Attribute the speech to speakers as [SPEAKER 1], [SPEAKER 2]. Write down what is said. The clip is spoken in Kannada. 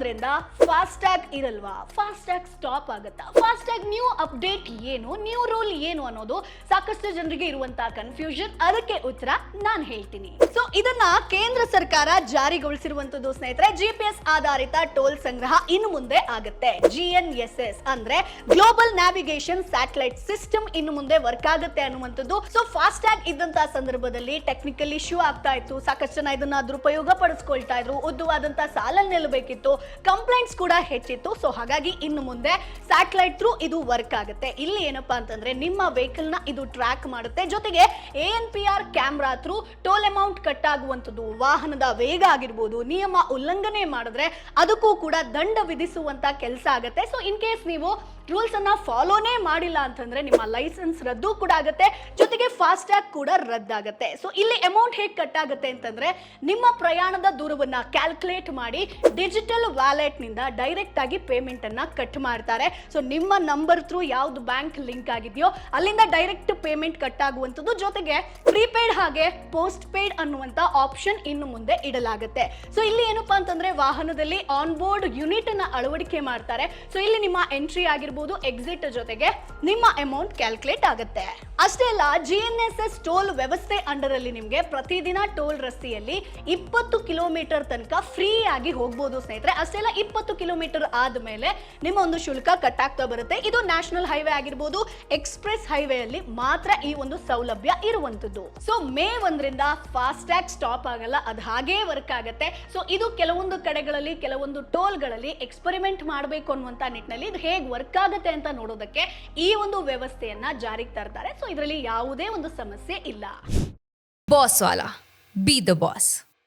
[SPEAKER 1] ಒಂದರಿಂದ ಫಾಸ್ಟ್ಯಾಗ್ ಇರಲ್ವಾ, ಫಾಸ್ಟ್ಯಾಗ್ ಸ್ಟಾಪ್ ಆಗುತ್ತಾ, ಫಾಸ್ಟ್ಯಾಗ್ ನ್ಯೂ ಅಪ್ಡೇಟ್ ಏನು, ನ್ಯೂ ರೂಲ್ ಏನು ಅನ್ನೋದು ಸಾಕಷ್ಟು ಜನರಿಗೆ ಇರುವಂತಹ ಕನ್ಫ್ಯೂಷನ್. ಅದಕ್ಕೆ ಉತ್ತರ ನಾನು ಹೇಳ್ತೀನಿ. ಸೊ ಇದನ್ನ ಕೇಂದ್ರ ಸರ್ಕಾರ ಜಾರಿಗೊಳಿಸಿರುವಂತದ್ದು ಸ್ನೇಹಿತರೆ. GPS ಆಧಾರಿತ ಟೋಲ್ ಸಂಗ್ರಹ ಇನ್ನು ಮುಂದೆ ಆಗುತ್ತೆ. GNSS ಅಂದ್ರೆ ಗ್ಲೋಬಲ್ ನ್ಯಾವಿಗೇಷನ್ ಸ್ಯಾಟಲೈಟ್ ಸಿಸ್ಟಮ್ ಇನ್ನು ಮುಂದೆ ವರ್ಕ್ ಆಗುತ್ತೆ ಅನ್ನುವಂಥದ್ದು. ಸೊ ಫಾಸ್ಟ್ಯಾಗ್ ಇದ್ದಂತಹ ಸಂದರ್ಭದಲ್ಲಿ ಟೆಕ್ನಿಕಲ್ ಇಶ್ಯೂ ಆಗ್ತಾ ಇತ್ತು, ಸಾಕಷ್ಟು ಜನ ಇದನ್ನ ದುರುಪಯೋಗ ಪಡಿಸ್ಕೊಳ್ತಾ ಇದ್ರು, ಉದ್ದವಾದಂತಹ ಸಾಲಲ್ಲಿ ನಿಲ್ಲಬೇಕಿತ್ತು, ಕಂಪ್ಲೇಂಟ್ಸ್ ಕೂಡ ಹೆಚ್ಚಿತ್ತು. ಸೊ ಹಾಗಾಗಿ ಇನ್ನು ಮುಂದೆ ಸ್ಯಾಟಲೈಟ್ ಥ್ರೂ ಇದು ವರ್ಕ್ ಆಗುತ್ತೆ. ಇಲ್ಲಿ ಏನಪ್ಪಾ ಅಂತಂದ್ರೆ ನಿಮ್ಮ ವೆಹಿಕಲ್ ನ ಇದು ಟ್ರ್ಯಾಕ್ ಮಾಡುತ್ತೆ, ಜೊತೆಗೆ ANPR camera through toll amount cut ಆಗುವಂಥದ್ದು, ವಾಹನದ ವೇಗ ಆಗಿರ್ಬೋದು, ನಿಯಮ ಉಲ್ಲಂಘನೆ ಮಾಡಿದ್ರೆ ಅದಕ್ಕೂ ಕೂಡ ದಂಡ ವಿಧಿಸುವಂತ ಕೆಲಸ ಆಗುತ್ತೆ. ಸೊ ಇನ್ ಕೇಸ್ ನೀವು ರೂಲ್ಸ್ ಅನ್ನ ಫಾಲೋನೇ ಮಾಡಿಲ್ಲ ಅಂತಂದ್ರೆ ನಿಮ್ಮ ಲೈಸೆನ್ಸ್ ರದ್ದು ಕೂಡ ಆಗುತ್ತೆ, ಜೊತೆಗೆ ಫಾಸ್ಟ್ಯಾಗ್ ಕೂಡ ರದ್ದಾಗುತ್ತೆ. ಸೊ ಇಲ್ಲಿ ಅಮೌಂಟ್ ಹೇಗೆ ಕಟ್ ಆಗುತ್ತೆ ಅಂತಂದ್ರೆ ನಿಮ್ಮ ಪ್ರಯಾಣದ ದೂರವನ್ನ ಕ್ಯಾಲ್ಕುಲೇಟ್ ಮಾಡಿ ಡಿಜಿಟಲ್ ವ್ಯಾಲೆಟ್ ನಿಂದ ಡೈರೆಕ್ಟ್ ಆಗಿ ಪೇಮೆಂಟ್ ಅನ್ನ ಕಟ್ ಮಾಡ್ತಾರೆ. ಸೊ ನಿಮ್ಮ ನಂಬರ್ ಥ್ರೂ ಯಾವ್ದು ಬ್ಯಾಂಕ್ ಲಿಂಕ್ ಆಗಿದೆಯೋ ಅಲ್ಲಿಂದ ಡೈರೆಕ್ಟ್ ಪೇಮೆಂಟ್ ಕಟ್ ಆಗುವಂಥದ್ದು, ಜೊತೆಗೆ ಪ್ರೀಪೇಡ್ ಹಾಗೆ ಪೋಸ್ಟ್ ಪೇಡ್ ಅನ್ನುವಂತ ಆಪ್ಷನ್ ಇನ್ನು ಮುಂದೆ ಇಡಲಾಗುತ್ತೆ. ಸೊ ಇಲ್ಲಿ ಏನಪ್ಪಾ ಅಂತಂದ್ರೆ ವಾಹನದಲ್ಲಿ ಆನ್ ಬೋರ್ಡ್ ಯೂನಿಟ್ ಅನ್ನ ಅಳವಡಿಕೆ ಮಾಡ್ತಾರೆ. ಸೊ ಇಲ್ಲಿ ನಿಮ್ಮ ಎಂಟ್ರಿ ಆಗಿರ್ಬೋದು, ಎಕ್ಸಿಟ್ ಜೊತೆಗೆ ನಿಮ್ಮ ಅಮೌಂಟ್ ಕ್ಯಾಲ್ಕುಲೇಟ್ ಆಗುತ್ತೆ. ಅಷ್ಟೇ ಅಲ್ಲ, GNSS ಟೋಲ್ ವ್ಯವಸ್ಥೆ ಅಂಡರ್ ಅಲ್ಲಿ ನಿಮಗೆ ಪ್ರತಿದಿನ ಟೋಲ್ ರಸ್ತೆಯಲ್ಲಿ 20 ಕಿಲೋಮೀಟರ್ ತನಕ ಫ್ರೀ ಆಗಿ ಹೋಗಬಹುದು ಸ್ನೇಹಿತರೆ. ಅಷ್ಟೇ ಅಲ್ಲ, 20 ಕಿಲೋಮೀಟರ್ ಆದ್ಮೇಲೆ ನಿಮ್ಮ ಒಂದು ಶುಲ್ಕ ಕಟ್ ಆಗ್ತಾ ಬರುತ್ತೆ. ಇದು ನ್ಯಾಷನಲ್ ಹೈವೇ ಆಗಿರ್ಬೋದು, ಎಕ್ಸ್ಪ್ರೆಸ್ ಹೈವೇ ಅಲ್ಲಿ ಮಾತ್ರ ಈ ಒಂದು ಸೌಲಭ್ಯ ಇರುವಂತದ್ದು. ಸೊ ಮೇ 1ರಿಂದ ಫಾಸ್ಟ್ಯಾಗ್ ಸ್ಟಾಪ್ ಆಗಲ್ಲ, ಅದು ಹಾಗೇ ವರ್ಕ್ ಆಗುತ್ತೆ. ಸೊ ಇದು ಕೆಲವೊಂದು ಕಡೆಗಳಲ್ಲಿ, ಕೆಲವೊಂದು ಟೋಲ್ಗಳಲ್ಲಿ ಎಕ್ಸ್ಪೆರಿಮೆಂಟ್ ಮಾಡಬೇಕು ಅನ್ನುವಂತ ನಿಟ್ಟಿನಲ್ಲಿ ಇದು ಹೇಗೆ ವರ್ಕ್ ಆಗುತ್ತೆ ಅಂತ ನೋಡೋದಕ್ಕೆ ಈ ಒಂದು ವ್ಯವಸ್ಥೆಯನ್ನ ಜಾರಿಗೆ ತರ್ತಾರೆ. ಸೊ ಇದರಲ್ಲಿ ಯಾವುದೇ ಒಂದು ಸಮಸ್ಯೆ ಇಲ್ಲ.
[SPEAKER 2] Boss Vala, B the boss.